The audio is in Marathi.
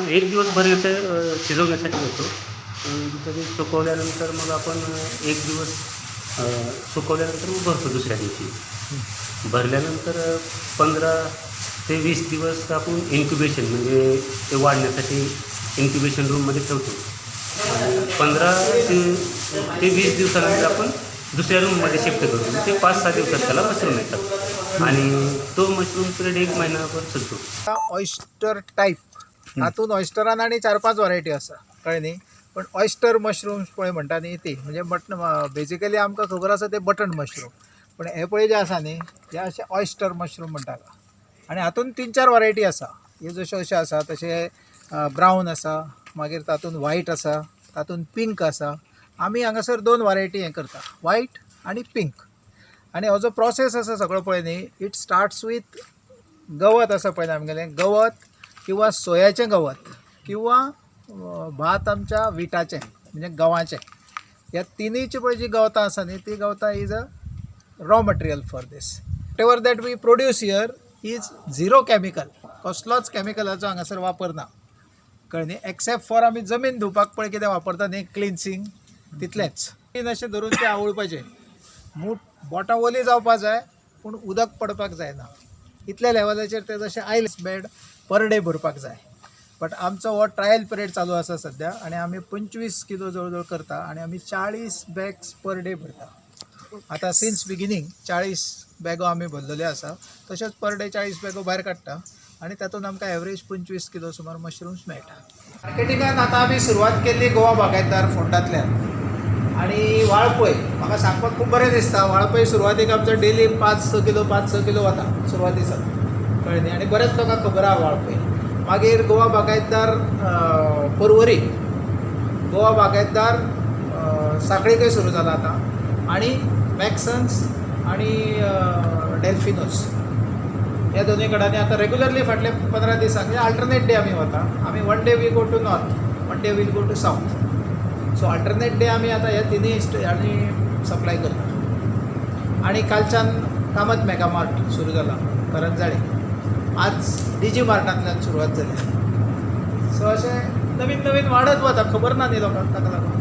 एक दिवस भर याचं शिजवण्यासाठी घेतो. दुसऱ्या दिवशी सुकवल्यानंतर मग आपण एक दिवस सुकवल्यानंतर मग भरतो दुसऱ्या दिवशी. भरल्यानंतर 15 ते 20 दिवस आपण इन्क्युबेशन म्हणजे ते वाढण्यासाठी इन्क्युबेशन रूममध्ये ठेवतो. आणि 15 ते 20 दिवसानंतर आपण दुसऱ्या रूममध्ये शिफ्ट करतो. ते 5-6 दिवसात त्याला मशरूम येतात आणि तो मशरूम पिरियड 1 महिनाभर चालतो. ऑयस्टर टाईप हातून ऑयस्टरान आणि 4-5 वरायटी आसा कळ्ळें न्ही. पण ऑयस्टर मशरूम्स पळय म्हणटा न्ही ती म्हणजे बेजिकली आमकां खबर आसा ते बटन मशरूम. पण हे पळय जे आसा न्ही हे अशे ऑयस्टर मशरूम म्हणटात आनी हातून 3-4 वरायटी आसा. ह्यो जश्यो अशें आसा तशें ब्रावन आसा, मागीर तातूंत व्हायट आसा, तातूंत पिंक आसा. आमी हांगासर 2 वरायटी हे करता, व्हायट आनी पिंक. आनी हो जो प्रोसेस आसा सगळो पळय न्ही इट स्टार्ट्स विथ गवत आसा पळय आमगेलें गवत किंवा सोयाचें गवत किंवा भात आमच्या विटाचें म्हणजे गव्हाचें. ह्या तिनूयची पळय जी गवतां आसा न्ही ती गवतां is a raw material for this. Whatever that we produce here is zero chemical. कसलोच केमिकलाचो हांगासर वापर ना कळ्ळें न्ही. एक्सेप्ट फॉर आमी जमीन धुवपाक पळय कितें वापरता न्ही क्लिनसींग तितलेंच. अशें धरून तें आवळपाचें. मूठ बोटां ओली जावपाक जाय पूण उदक पडपाक जायना. इतल्या लेवलाचेर ते जशें आयल्स बेड पर डे भरपाक जाय. बट आमचो हो ट्रायल पिरियड चालू आसा सद्या आनी आमी 25 किलो जवळ जवळ करता आनी आमी 40 बॅग्स पर डे भरता. आतां सिन्स बिगिनींग 40 बॅगो आमी भरलेल्यो आसा. तशेंच पर डे 40 बॅगो भायर काडटा आनी तातूंत आमकां एवरेज 25 किलो सुमार मशरूम्स मेळटा. मार्केटिंगान आतां आमी सुरवात केल्ली गोवा बागायतदार फोंडांतल्यान. आनी वाळपय म्हाका सांगपाक खूब बरें दिसता. वाळपय सुरवातेक आमचो डेली 5-6 किलो वता सुरवातेक कळ्ळें न्ही. आनी बरेच लोकांक खबर आहा वाळपय. मागीर गोवा बागायतदार पर्वरी, गोवा बागायतदार सांखळीकय सुरू जाला आतां आनी मॅक्सन्स आनी डेल्फिनोस ह्या दोनूय कडेनी आतां रेग्युलरली फाटले 15 दिसांक म्हणजे अल्टरनेट डे आमी वता. आमी 1 day we go to north, 1 day will go to south. So alternate day आमी आतां ह्या तिनूय आनी सप्लाय करता. आनी कालच्यान कामत मेगा मार्ट सुरू जाला करंजाळे. आज डीजी मार्टांतल्यान सुरवात जाली. सो अशें नवीन नवीन वाडत वता. खबर ना न्ही लोकांक ताका लागून.